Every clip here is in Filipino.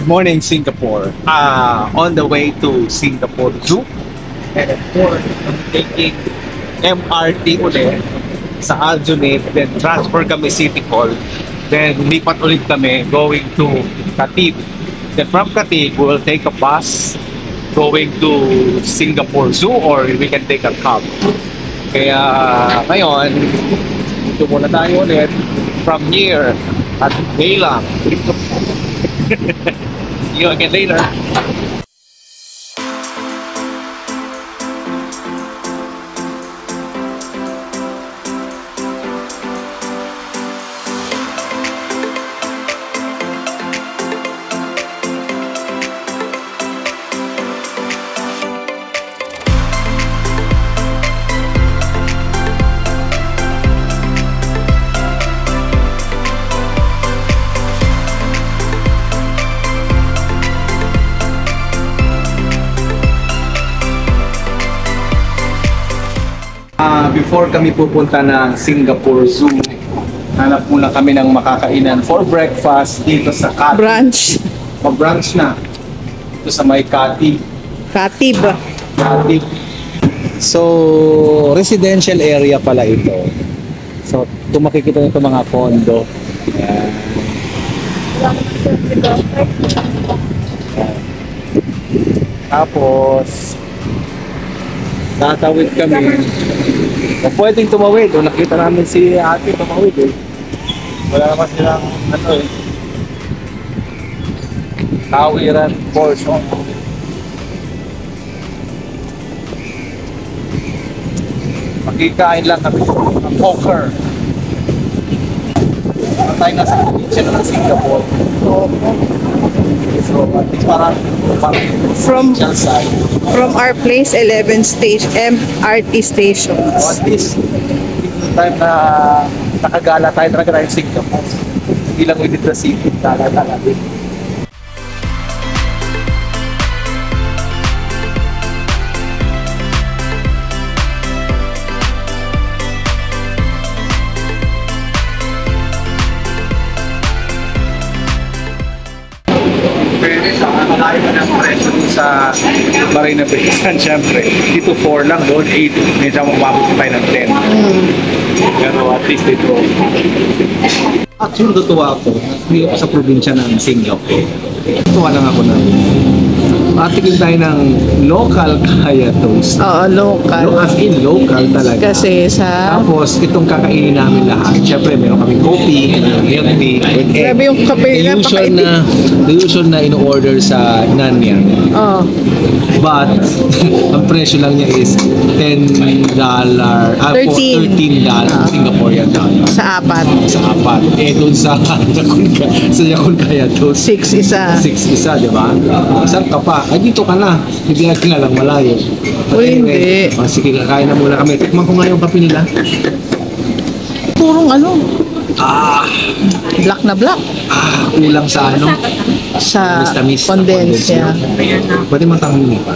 Good morning, Singapore. On the way to Singapore Zoo. And of course, I'm taking MRT ulit sa Aljunied. Then transfer kami City Hall. Then lipat ulit kami going to Khatib. Then from Khatib, we'll take a bus going to Singapore Zoo or we can take a cab. Kaya ngayon, dito muna tayo ulit from here at Geylang. See you again later. Before kami pupunta ng Singapore Zoo, hanap muna kami ng makakainan for breakfast dito sa Khatib. Brunch. Brunch na. Dito sa may Khatib. Khatib. Khatib. So, residential area pala ito. So, kung makikita nito mga condo. Ayan. Tapos, tatawid kami. Kung pwedeng tumawid, o nakita namin si ate tumawid eh. Wala naman silang ano eh. Tawiran portion. Magkikain lang kami ng poker. Tayo nasa probinsya ng Singapore. So, at least parang From our place, 11 stage MRT stations. So at least, time na nakagala tayo talaga tayo sa Singapore. Hindi lang within the city, talaga din. Malayo na ng presyo sa Marina Bay Sands, syempre. Dito 4 lang, doon 8. Medyo mababot tayo ng 10. Pero at least dito. Actually, natutuwa ako. Hindi ako sa probinsya ng Singapore. Natutuwa lang ako na matikin tayo ng local kaya toast. Oo, local. As in local talaga. Kasi sa... Tapos itong kakainin namin lahat. Siyempre meron kaming coffee, milk tea, with egg. Grabe yung kape na The usual na in-order sa Nanyang. Oo. But ang presyo lang niya is $10 $13 Singaporean dollar. Sa apat. Sa apat. Eh doon sa Yakun kaya toast. 6 isa. 6 isa, di ba? Saan ka pa? Ay, dito ka na. Hindi natin na lang malayo. Uy, hindi. Sige, kakain na muna kami. Tikman ko nga yung kape nila. Purong ano? Black na black. Kulang sa ano? Sa Tamis-tamis. condense. Yeah. Pwede matangin pa.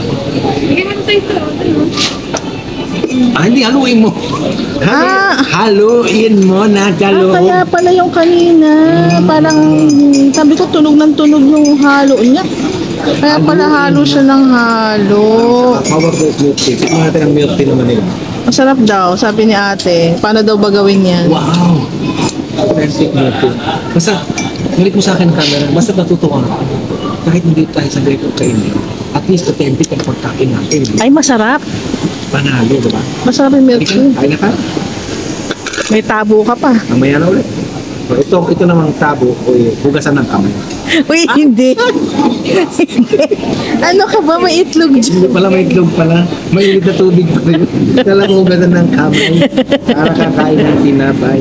Hindi, haluin mo. Haluin mo na kaloob. Kaya pala yung kanina. Parang sabi ko tunog ng tunog yung halo niya. Kaya pala halo siya ng halo. Powerful milk tea. Tignan natin ang milk tea naman nila. Masarap daw, sabi ni ate. Paano daw ba gawin yan? Wow! Authentic milk tea. Basta, nalik mo sa akin camera. Basta natutuwa ako. Kahit hindi tayo sa ganito kainin. At least authentic ang pagkain natin. Ay, masarap. Panalo, diba? Masarap yung milk tea. Kain na ka? May tabo ka pa. Mamaya na ulit. So, ito namang tabo o hugasan ng kamay. Uy, hindi. Ano ka ba? May itlog dyan. Hindi pala, may itlog pala. May init na tubig pa rin. Talagang hugasan ng kamay. Para kakain ng tinapay.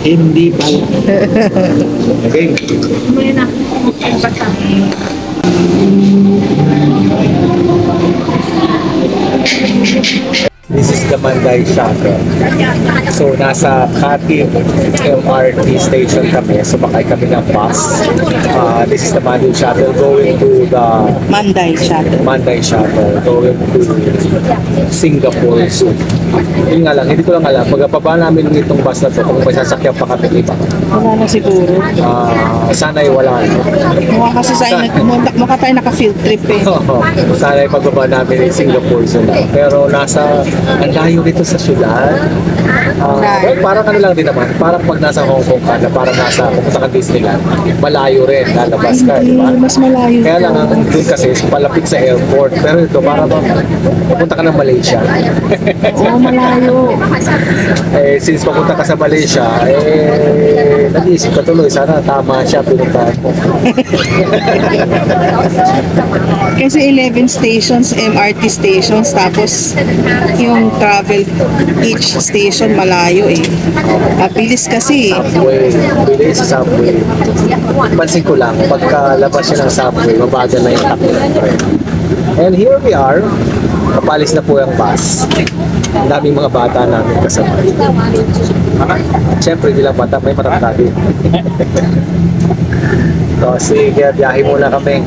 Hindi pala. Okay. May na. This is the Manday Shuttle. So, nasa Khatib MRT station kami. Sumakay kami ng bus. This is the Manday Shuttle going to the Manday Shuttle going to Singapore Zoo. Yun nga lang, hindi ko lang alam. Pagkababa namin itong bus na to, kung may sasakyan pa kami iba. Wala na siguro. Sana'y wala. Mukha kasi mukha tayo naka-field trip eh. Sana'y pagbaba namin in Singapore Zoo na. Pero ang layo dito sa syudad. Well, parang ano lang din naman. Parang pag nasa Hong Kong ka, na parang pupunta ka Disneyland, malayo rin, lalabas ka, di ba? Mas malayo. Kaya lang, ang doon kasi, palapit sa airport. Pero ito, parang pupunta ka ng Malaysia. Oo, malayo. Since papunta ka sa Malaysia, nag-iisip ka tuloy, sana tama siya, pinuntahan mo. Kasi 11 stations, MRT stations, tapos yung travel each station malayo eh. Mabilis kasi eh. Bilis sa subway. Pansin ko lang, pagkalabas siya ng subway, mabagal na yung takbo ng tren. And here we are, kapalis na po yung bus. Ang daming mga bata namin kasama. Siyempre, hindi lang bata, may matanda din. So, sige, biyahe muna kami.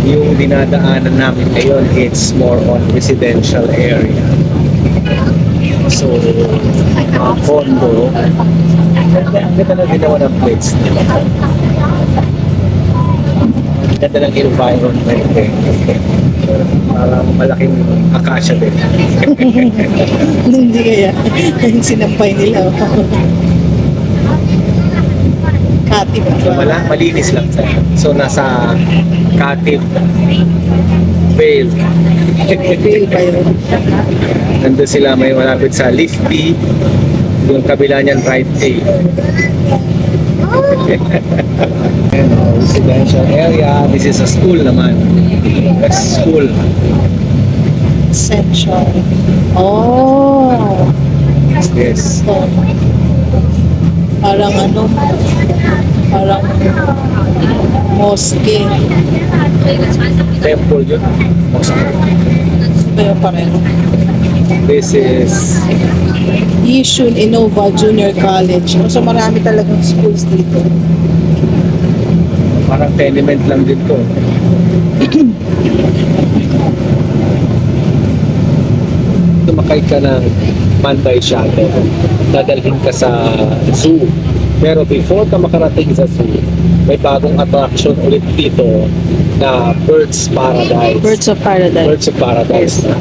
Yung dinadaanan namin ngayon, it's more on residential area. So, condo. Ang ganda na ginawa ng place nila. Ang ganda ng environment eh. Parang malaking akasya din. Hindi kaya. Yung sinampay nila. Khatib. So, malinis lang sa. So, nasa Khatib Vale. Vale pa yun. Nandun sila, may malapit sa Lift B. Yung kabila niyan, right A. Residential area. This is a school naman. That's school. Central. Oh. Yes. So, parang parang mosque. Temple yun. Pero pareho. This is Yishun Innova Junior College. So marami talagang schools dito. parang tenement lang din to. Tumakay ka ng Manday Shuttle, dadalhin ka sa zoo. Pero before ka makarating sa zoo, may bagong attraction ulit dito na Birds Paradise. Birds of Paradise. Birds of Paradise na.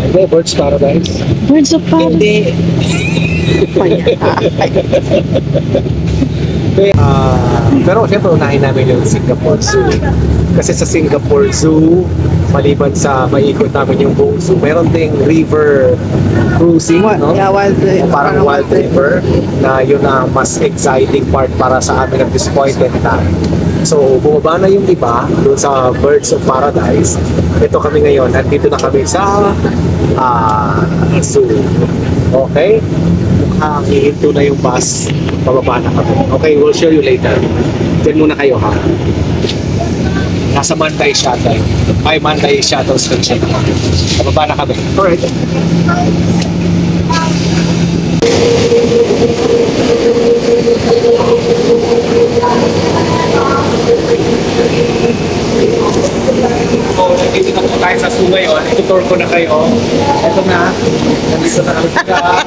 Hindi, Birds Paradise. Birds of Paradise. Hindi. Pero siyempre unahin namin yung Singapore Zoo. Kasi sa Singapore Zoo, maliban sa maikot namin yung buong zoo, meron ding river cruising, no? Yeah, wild river. Parang wild river, na yun ang mas exciting part para sa amin at this point in time. So, bumaba na yung iba doon sa Birds of Paradise. Ito kami ngayon, nandito na kami sa zoo. Okay? Mukhang hihinto na yung bus, pababa na kami. Okay, we'll show you later. Diyan muna kayo, ha? Nasa Manday Shuttle. Ay, Manday Shuttle Station. Pababa na kami. Alright. So, nandito na po tayo sa zoo ngayon. Itutur ko na kayo. Ito na. Nandito na kami sila.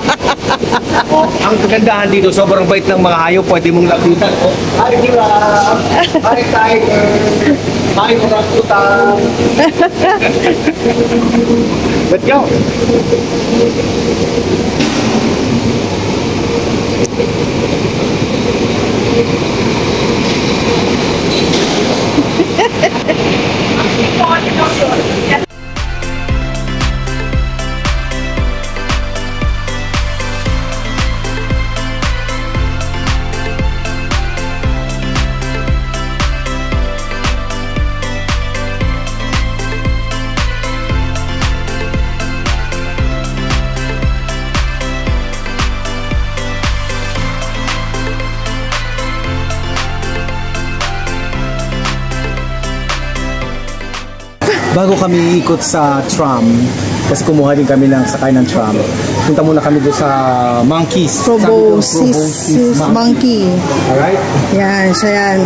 Ang kagandahan dito, sobrang bait ng mga hayop. Pwede mong lapitan. Hi, giraffe! Hi, tiger! Hi, orangutan! Let's go! bago kami ikot sa tram, kasi kumuha din kami ng sakay ng tram, punta muna kami doon sa Monkeys. Proboscis monkey. Alright? Yan, siya yan.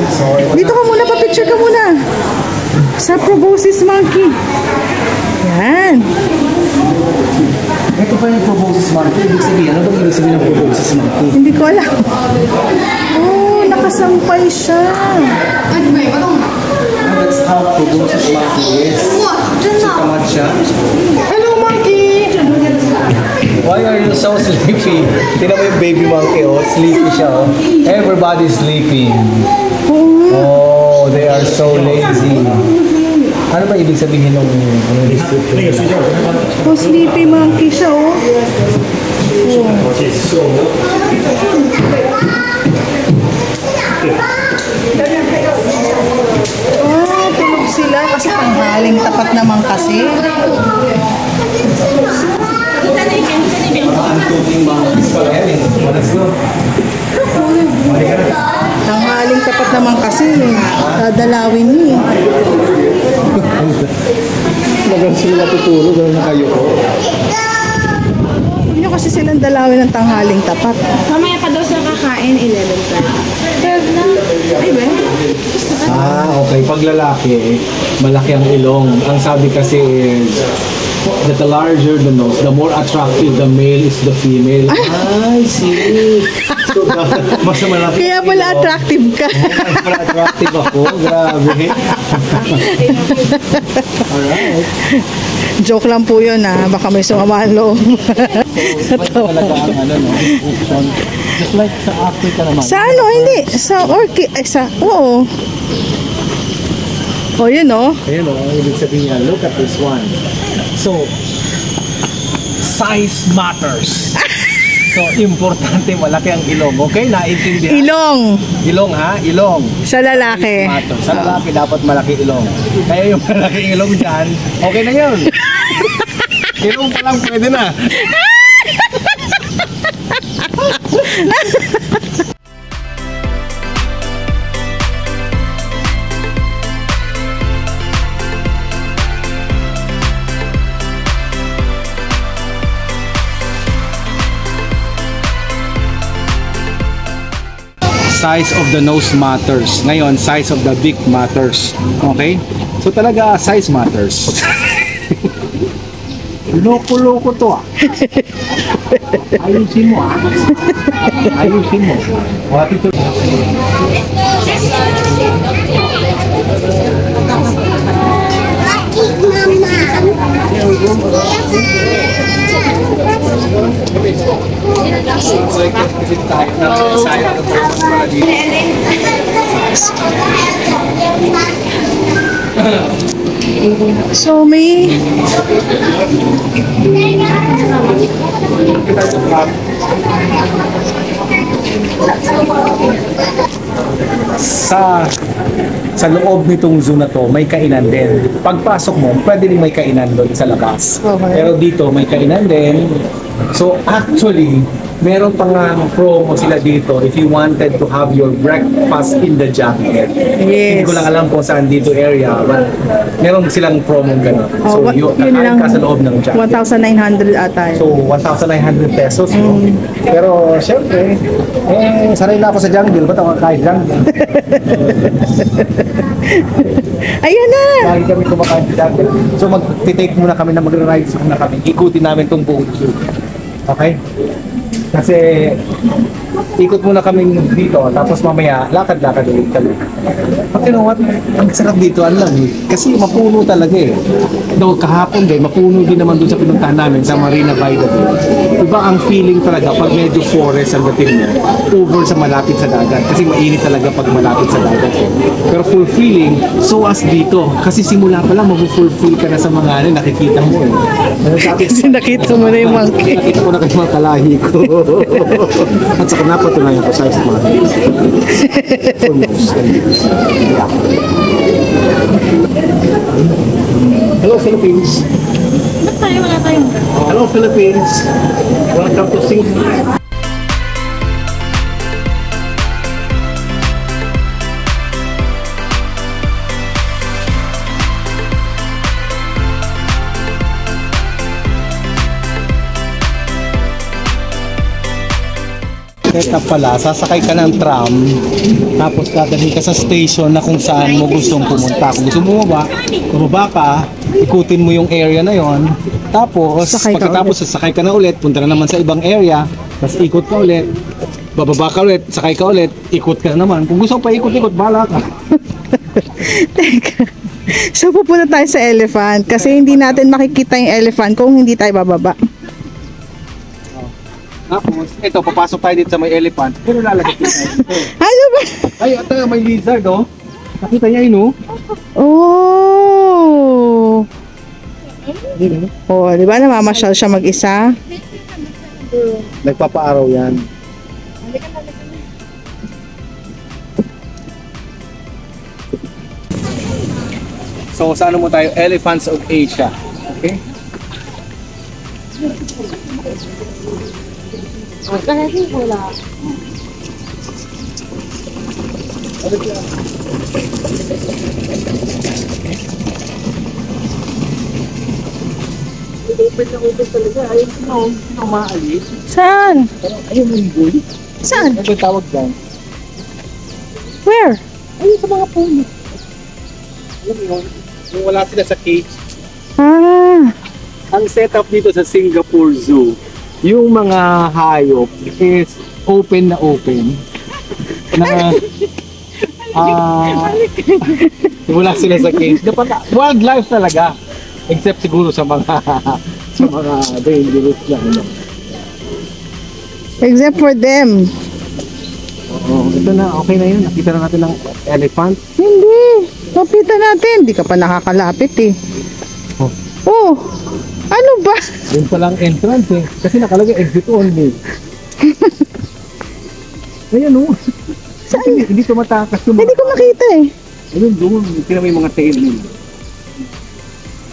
Dito ka muna, pa-picture ka muna. Sa proboscis monkey. Yan. Ito pa yung proboscis monkey. Ibig sabihin, ano bang ibig sabihin ng proboscis monkey? Hindi ko alam. Oh, nakasampay siya. That's how proboscis monkey is. Tamad siya. Hello, monkey! Why are you so sleepy? Tingnan mo yung baby monkey, oh. Sleepy siya, oh. Everybody's sleeping. Oh, they are so lazy. Ano ba ibig sabihin ng Oh, sleepy monkey siya, oh. Oh, tulog sila kasi tanghaling tapat naman kasi. Tanghaling tapat naman kasi. Dadalawin niya. Magang sila tutulog na kayo ko. Huwag niyo kasi silang dalawin ng tanghaling tapat. Mamaya pa daw sa kakain, 11:30. 12 na. Ay ba? Okay. Pag lalaki, malaki ang ilong. Ang sabi kasi is, that the larger the nose, the more attractive the male is the female. I see. So, mas malaki. Kaya pala attractive ka. Kaya pala attractive ako. Grabe. Alright. Joke lang po yun, ha. Baka may sumama ang loob. Talaga ang ano, no? Option. Just like sa Africa naman. Sa ano? Hindi. Sa orchid. Oo. O, yun, no? Ayun, no? Ang ibig sabihin niya, look at this one. So, size matters. So, importante, malaki ang ilong. Okay? Naintindihan? Ilong. Ilong, ha? Ilong. Sa lalaki. Matters. Sa lalaki, dapat malaki ilong. Kaya yung malaki ilong dyan, okay na yun. Ilong pa lang pwede na. Size of the nose matters. Ngayon, size of the beak matters. Okay? So talaga, size matters. Loko-loko to, ah. Ayusin mo, ah. Ayusin mo. What ito? So, may... Sa loob nitong zoo na to, may kainan din. Pagpasok mo, pwede din may kainan doon sa labas. Okay. Pero dito, may kainan din. So actually, meron pang promo sila dito if you wanted to have your breakfast in the jungle. Hindi ko lang alam kung saan dito area, but meron silang promo gano'n. So yun lang, ka sa loob ng jungle. 1,900 ata yun. So 1,900 pesos. No? Pero syempre, sanay na ako sa jungle. Ba't ako kahit jungle? Ayan na! Lagi kami kumakain sa jungle. So mag-take muna kami na mag-ride muna kami. Ikutin namin tong buong zoo. Okay? Kasi ikot muna kami dito, tapos mamaya lakad-lakad ulit kami. But you know what? Ang sarap dito, alam eh. Kasi mapuno talaga eh. Though kahapon din, mapuno din naman doon sa pinuntahan namin sa Marina by the Bay. Iba ang feeling talaga pag medyo forest ang dating mo, over sa malapit sa dagat. Kasi mainit talaga pag malapit sa dagat. Pero fulfilling, so as dito. Kasi simula pa lang, mag-fulfill ka na sa mga ano, nakikita mo eh. Kasi nakita mo na yung monkey. Nakita ko na kayo mga kalahi ko. At saka napatunayan ko size mo. Hello Philippines. Ba't tayo wala tayong Hello Philippines. Welcome to Singapore. setup pala, sasakay ka ng tram, tapos dadalhin ka sa station na kung saan mo gustong pumunta. Kung gusto mo bumaba ka, ikutin mo yung area na yon. Tapos, Sakay ka pagkatapos sasakay ka na ulit, punta na naman sa ibang area, tapos ikot ka ulit, bababa ka ulit, sakay ka ulit, ikot ka na naman. Kung gusto mo pa ikot-ikot, bahala ka. Teka. So pupunta tayo sa elephant kasi hindi natin makikita yung elephant kung hindi tayo bababa. Tapos, ito, papasok tayo dito sa may elephant, pero lalagay tayo dito. Ano ba? Ay, ito may lizard, oh. Nakita niya yun, oh. Oh. Oh, di ba namamasyal siya mag-isa? Nagpapaaraw yan. So, sa ano mo tayo? Elephants of Asia. Okay? Open na open talaga. Ayun na umaalis. Saan? Pero ayun mo yung bull. Saan? Ano ba tawag dyan? Where? Ayun sa mga puno. Alam mo yun? Yung wala sila sa cage. Ah. Ang setup dito sa Singapore Zoo, yung mga hayop is open na open. Na wala sila sa cage. Dapat wildlife talaga. Except siguro sa mga sa mga dangerous lang. Except for them. Oo, ito na, okay na yun. Nakita na natin ng elephant. Hindi. Lapitan natin. Hindi ka pa nakakalapit eh. Oh. Oh. Ano ba? Yun palang entrance eh. Kasi nakalagay exit only. Ayan o. Saan? Hindi tumatakas yung Hindi ko makita eh. Ayun doon. Tingnan mo yung mga tail nila.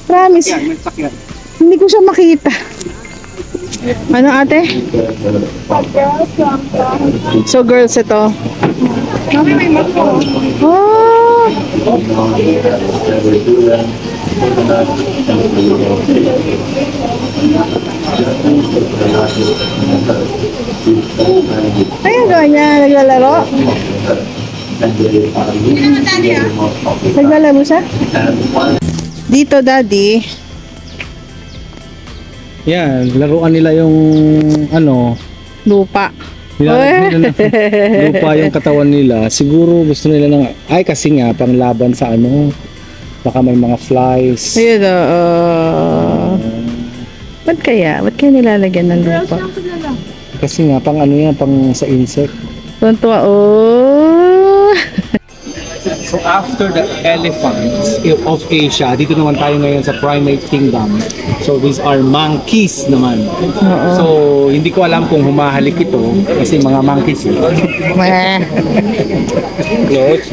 Promise. Yan, may sakyan. Hindi ko siya makita. Ano ate? So girls ito. Oh. Ayun gawin niya, naglalaro. Naglalaro siya? Dito daddy. Yan, laruan nila yung ano, Lupa. nilalagyan nila ng lupa yung katawan nila. Siguro gusto nila ng, ay kasi nga, panglaban sa ano, baka may mga flies. Ayun Ba't kaya? Ba't kaya nilalagyan ng lupa? Kasi nga, pang ano yan, pang sa insect. Tuntua, oh! So after the elephants of Asia, dito naman tayo ngayon sa primate kingdom. So these are monkeys naman. So hindi ko alam kung humahalik ito kasi mga monkeys yun. Meh. Close.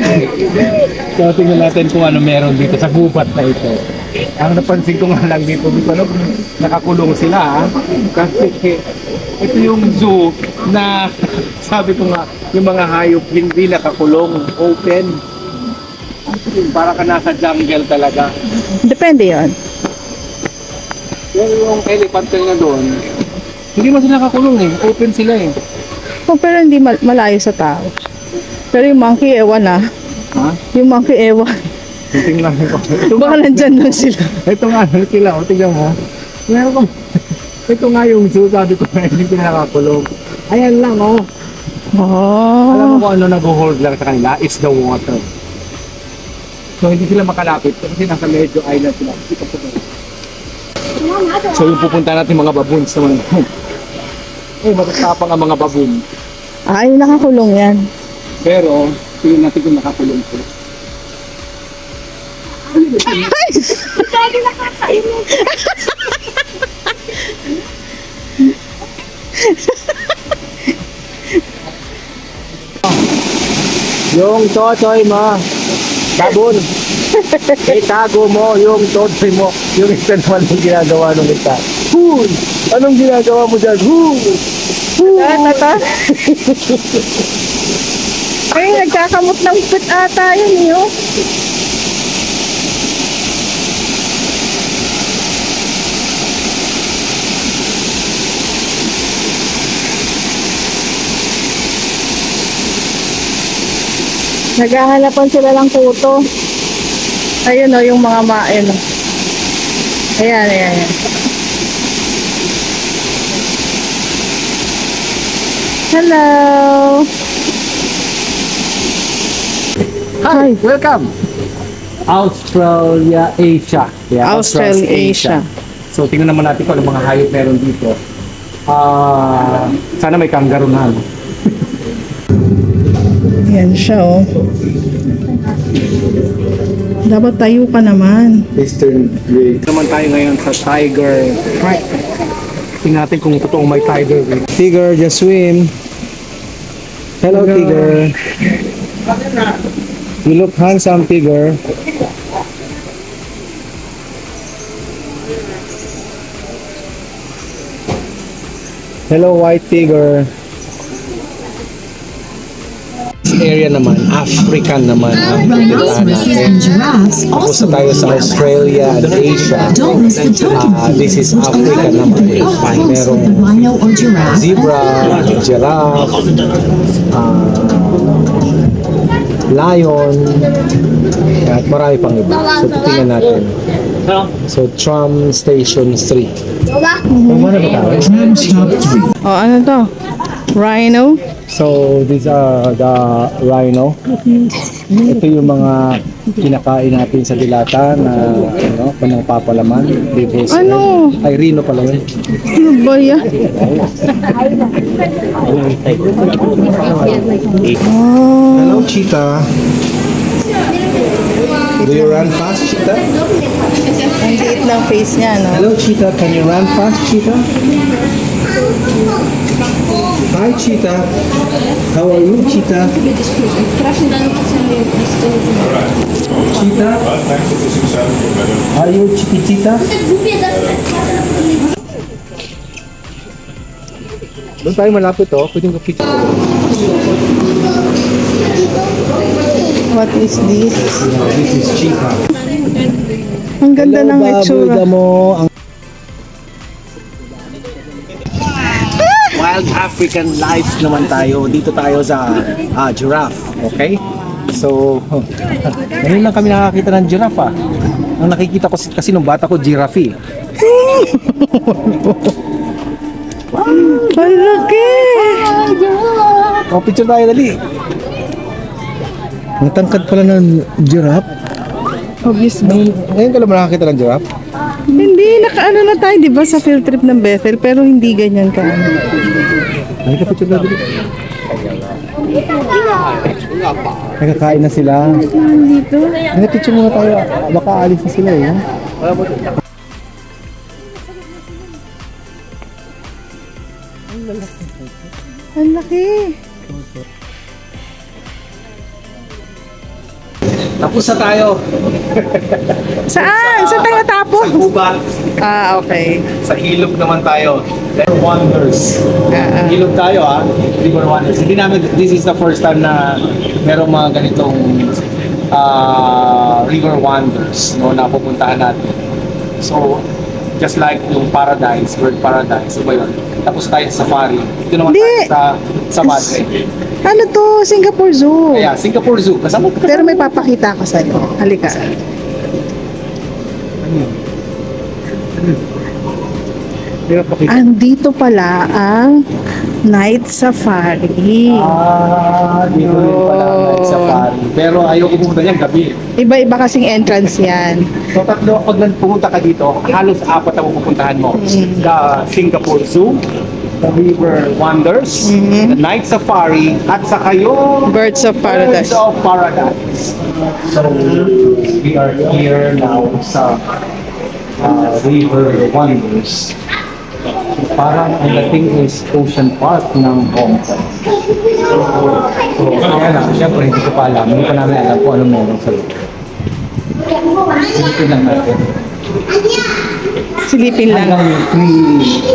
So tingnan natin kung ano meron dito sa gubat na ito. Ang napansin ko nga lang dito, nakakulong sila ha? Kasi ito yung zoo na sabi ko nga, yung mga hayop hindi nakakulong, open. Para ka nasa jungle talaga. Depende yon. Yung elephant na doon, hindi mo sila nakakulong eh, open sila eh. Oh, pero hindi malayo sa tao. Pero yung monkey, ewan na. Ha? Yung monkey, ewan. Tingnan ko. Baka nandyan lang sila. Ito nga sila, o tingnan mo. Meron ko. Ito nga yung zoo, sabi ko na hindi ko nakakulong. Ayan lang oh. Alam mo Oh. kung ano nag-hold lang sa kanila? It's the water. So hindi sila makalapit kasi nasa medyo island sila. So yung pupunta natin mga baboons naman. Eh, matatapang ang mga baboon. Ay, nakakulong yan. Pero, tingnan natin kung nakakulong sila. Yung totoy mo, baboon. Itago mo yung totoy mo. Yung isa naman yung ginagawa nung isa. Huy! Anong ginagawa mo dyan? Huy! Ata? Ay, nagkakamot ng pit ata yun yun. Naghahanapan sila ng kuto. Ayun o, yung mga main. Ayan, ayan, ayan. Hello! Hi, welcome! Australia, Asia. Yeah, Australasia. So, tingnan naman natin kung ano mga hayop meron dito. Sana may kangaroo na. Ayan siya oh. Dapat tayo ka naman. Eastern Grey. Naman tayo ngayon sa Tiger Park. Tingnan natin kung totoong may tiger. Tiger, just swim. Hello, Tiger. You look handsome, Tiger. Hello, white tiger. This area naman, African naman ang pupuntahan natin. Tapos na tayo sa Australia and Asia. This is Africa naman. Merong zebra, giraffe, lion, at marami pang iba. So, titingnan natin. So, tram station 3. Tram stop 3. Oh, ano to? Rhino? So, these are the rhino. Ito yung mga kinakain natin sa dilata na panang papalaman. Ano? Ay, rhino pala yun. Ano ba yan? Hello, cheetah. Do you run fast, cheetah? Ang liit ng face niya, no? Hello, cheetah. Can you run fast, cheetah? Hi, cheetah. How are you, cheetah? Cheetah? Are you cheetah? Doon tayo malapit, oh. Pwedeng kapit. What is this? This is cheetah. Ang ganda ng itsura. Wild African life naman tayo. Dito tayo sa giraffe. Okay? So, ngayon lang kami nakakita ng giraffe ah. Ang nakikita ko kasi nung bata ko, giraffe. Ang laki! Oh, picture tayo dali. Ang tangkad pala ng giraffe. Obviously. Ngayon ka lang nakakita ng giraffe? Hindi, nakaano na tayo, di ba, sa field trip ng Bethel, pero hindi ganyan ka. Ay, kapicture na dali. Nagkakain na sila. Dito? Picture muna tayo. Baka alis na sila eh. Ang laki. Tapos na tayo. Saan? Saan tayo natapos? Sa gubat. Ah, okay. Sa ilog naman tayo. River Wonders. Ilog tayo River Wonders. Hindi namin, this is the first time na merong mga ganitong River Wonders na pupuntahan natin. So, just like yung Paradise, Bird Paradise, iba yun. Tapos tayo sa safari. Ito naman tayo sa Madre. Ano to? Singapore Zoo. Kaya, Singapore Zoo. Kasama ka. Pero may papakita ko sa'yo. Halika. Andito pala ang night safari. Dito rin pala ang night safari. Pero ayoko pumunta niyan gabi. Iba-iba kasing entrance yan. So tatlo, pag pumunta ka dito, halos 4 ang pupuntahan mo. The Singapore Zoo, the River Wonders, the Night Safari, at saka yung Birds of Paradise. Birds of Paradise. So, we are here now sa River Wonders. So, parang ang dating is Ocean Park ng Hong Kong. So, kaya lang, syempre hindi ko pa alam. Hindi pa namin alam kung anong meron sa loob. Silipin lang natin. Silipin lang. Hanggang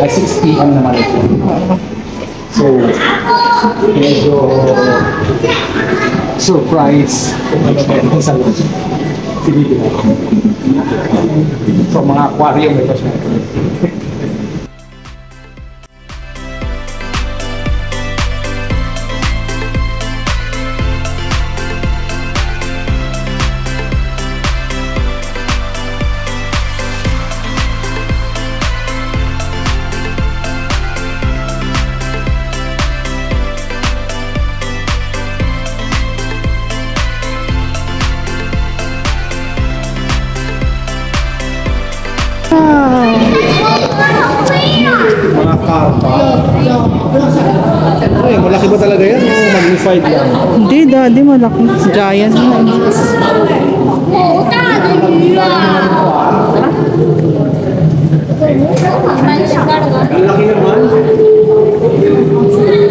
6 p.m. naman ito. So, medyo surprise kung ano meron sa loob. Silipin natin. So, mga aquarium ito siya. Kappa. Ay, malaki ba talaga yan? O magnified lang? Hindi, daddy, malaki. Giant na. Ang laki naman.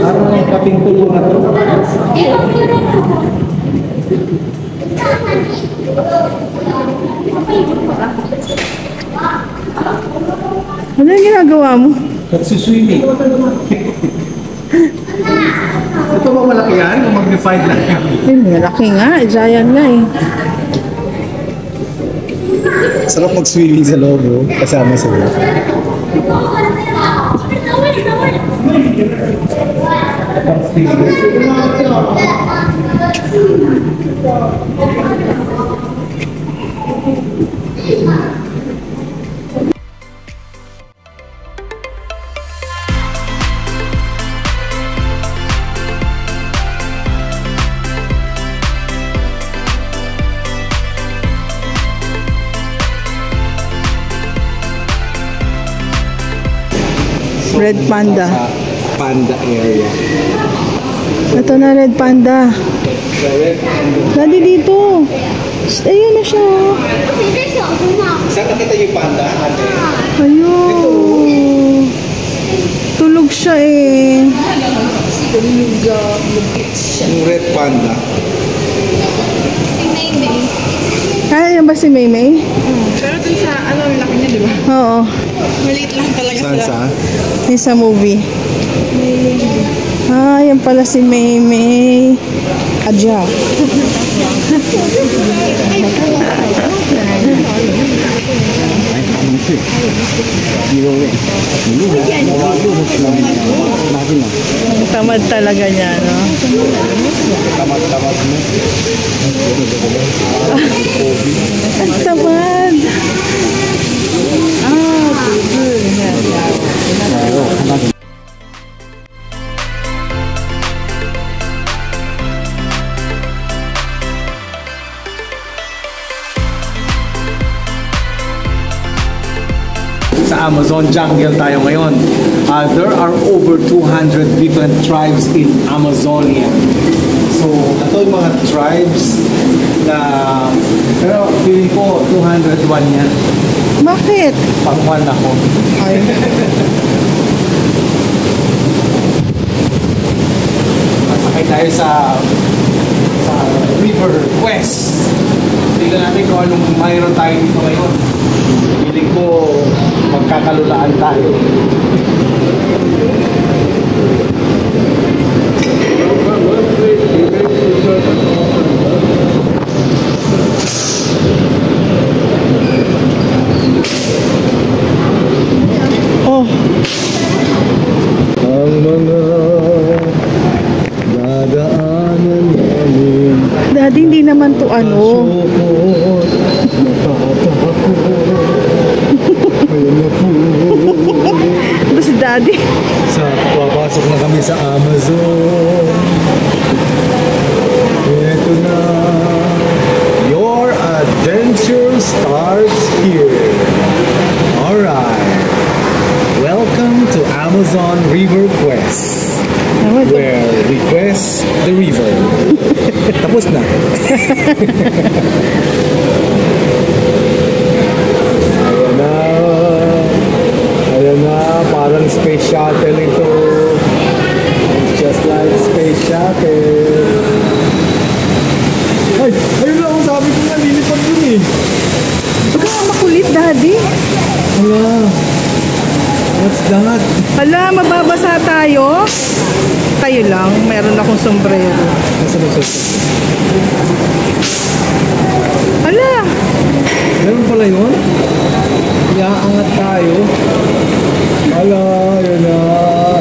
Parang may kaping tulo na to. Ano yung ginagawa mo? Nagsuswimming. Ito ba malaki yan? O magnified lang yan? Ay, malaki nga. Giant nga eh. Sarap mag-swimming sa loob, bro. Kasama sila. Red Panda. Sa Panda area. Ito na, Red Panda. Daddy, dito. Ayun na siya. Saan nakita yung panda, ate? Ayun. Tulog siya eh. Yung red panda. Kaya yan ba si Maymay? Pero dun sa, laki niya, di ba? Oo. Maliit lang talaga Saan sila. sa? Yung sa movie. Ah, yan pala si Maymay. Adja. Ang tamad talaga niya, no? Tamad-tamad mo. Ang tamad. Sa Amazon jungle tayo ngayon. There are over 200 different tribes in Amazonia. So, ito yung mga tribes na, pero feeling ko 201 yan. Bakit? Pang-1 ako. Ay. Masakay tayo sa River Quest. Tingnan natin kung anong mayroon tayo dito ngayon. Feeling ko magkakalulaan tayo. Oh, Ang mga dadaanan namin daddy, hindi naman to ano. Ito si daddy. Papasok na kami sa Amazon. Ito na. Your adventure starts here. Alright. Welcome to Amazon River Quest, Naman to. where we quest the river. Tapos na. Ayan na. Ayan na. Parang space shuttle ito. It's just like space shuttle. Ay! Ayun lang ang sabi ko nga. Lilipad yun eh. Huwag kang makulit, daddy. Hala. What's that? Hala, mababasa tayo. Tayo lang, meron akong sombrero. Nasa ba siya? Hala, Meron pala yun? Iaangat tayo. Hala, yun na,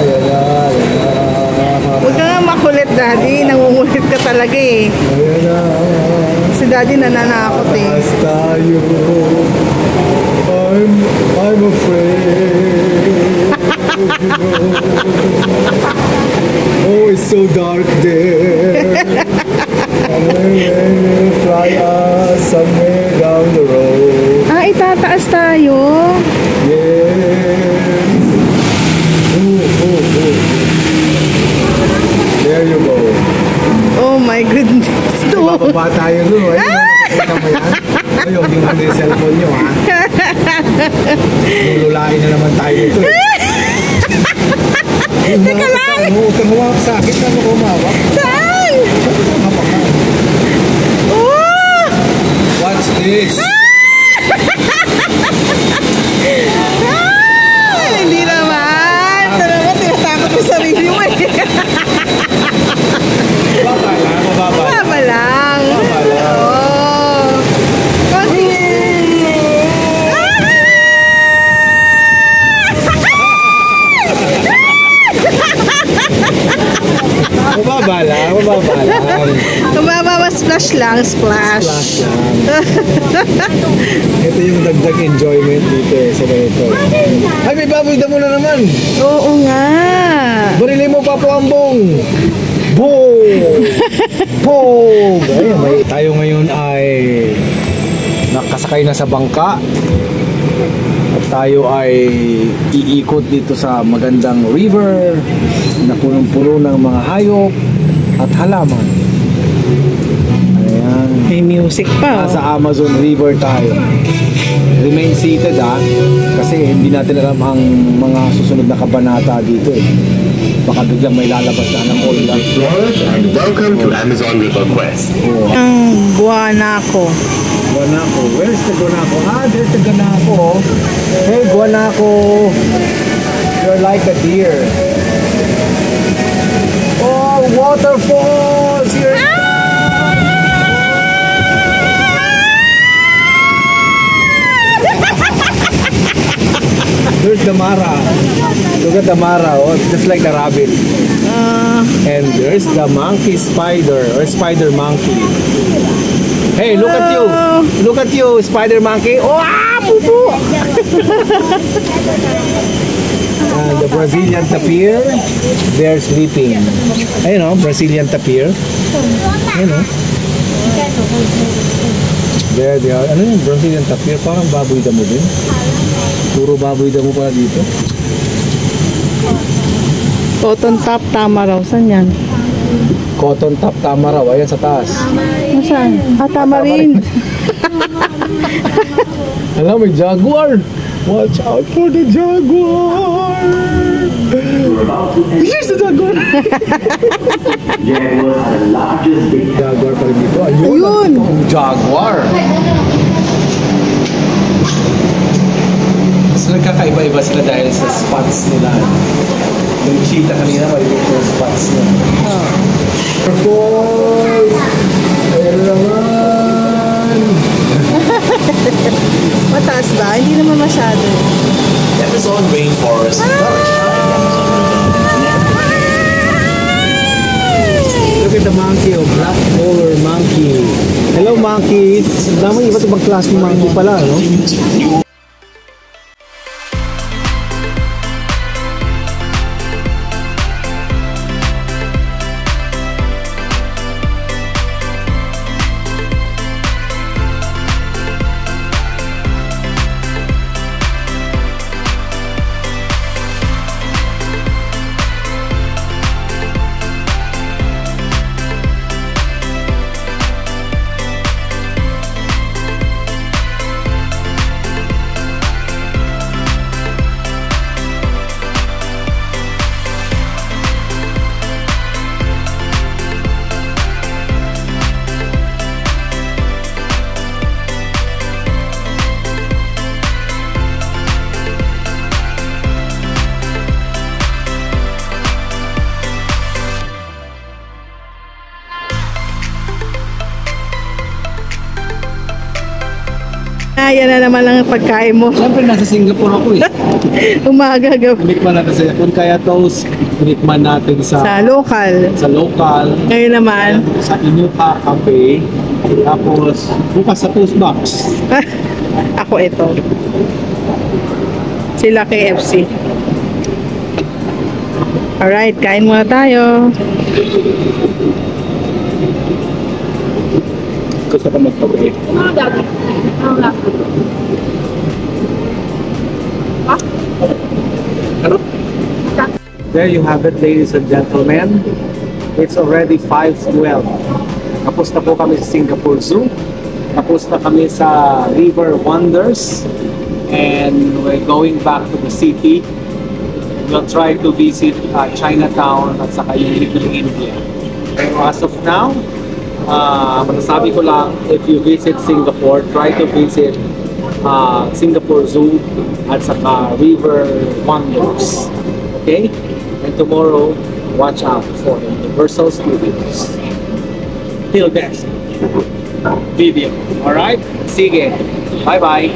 yun na, yun na. huwag ka nga makulit, daddy. Nangungulit ka talaga eh. Ayan na. Si daddy nananakot eh. Taas tayo. I'm afraid. Oh, it's so dark there. And then fly us somewhere down the road. Ah, itataas tayo. Yes. my goodness. Bababa tayo doon. Ayun, nakikita mo yan. Ayun, yung ano yung cellphone nyo, ha? Lululain na naman tayo dito. Teka lang! Huwag kang humawak sa akin. Ano ko humawak? Saan? Oh! What's this? Hindi naman. Ito naman, tinatakot ko sa review eh. Mababa lang, mababa. Mababa lang. Mababa lang. Oh. Konti. Mababa lang, mababa lang. Mababa, splash lang, splash. Flash lang. Ito yung dagdag enjoyment dito eh, sa ganito. Ay, may baboy damo na naman. Oo nga. Barili mo pa po ambong. Boom! Boom! Ayun, tayo ngayon ay nakasakay na sa bangka. At tayo ay iikot dito sa magandang river na punong-puno ng mga hayop at halaman. Ayan. May music pa. Nasa Amazon River tayo. Remain seated kasi hindi natin alam ang mga susunod na kabanata dito eh. Baka biglang may lalabas na ng ulan. And welcome to Amazon River Quest. Ang Guanaco. Guanaco. Where's the Guanaco? There's the Guanaco. Hey, Guanaco. You're like a deer. Oh, waterfalls here. There's the Mara. Look at the Mara, just like the rabbit. And there's the monkey spider or spider monkey. Hey, look at you! Look at you, spider monkey! Oh, pupo! The Brazilian tapir, they're sleeping. Ayun, Brazilian tapir. Ayun, there they are. Ano yung Brazilian tapir? Parang baboy damo din. Puro baboy damo pala dito. Cotton top, tama raw. Saan yan? Cotton top tama raw. Ayan sa taas. Saan? Tamarind. Alam, may jaguar. Watch out for the jaguar. Here's the jaguar. Jaguar pa rin dito. Ayun! Ang jaguar. So nagkakaiba-iba sila dahil sa spots nila. Yung cheetah kanina, may yung spots niya. Boys! Ayan naman! Mataas ba? Hindi naman masyado. Amazon rainforest. Look at the monkey, black polar monkey. Hello monkeys! Damang iba't ibang klase ng monkey pala, no? Yan na naman ang pagkain mo. Siyempre nasa Singapore ako eh. Umaga, gabi. Tinikman natin sa Kaya Toast, tinikman natin Sa local. sa local, Ngayon naman, sa Inuka Cafe, tapos bukas sa Toast Box. ako ito. Sila KFC. Alright, kain muna tayo. Gusto ka magkape? There you have it, ladies and gentlemen. It's already 5:12. Tapos na po kami sa Singapore Zoo. Tapos na kami sa River Wonders. And we're going back to the city. We'll try to visit Chinatown at saka yung Little India. Pero as of now, masasabi ko lang, if you visit Singapore, try to visit Singapore Zoo at saka River Wonders. Okay? And tomorrow, watch out for Universal Studios. Till next video. Alright? Sige. Bye-bye.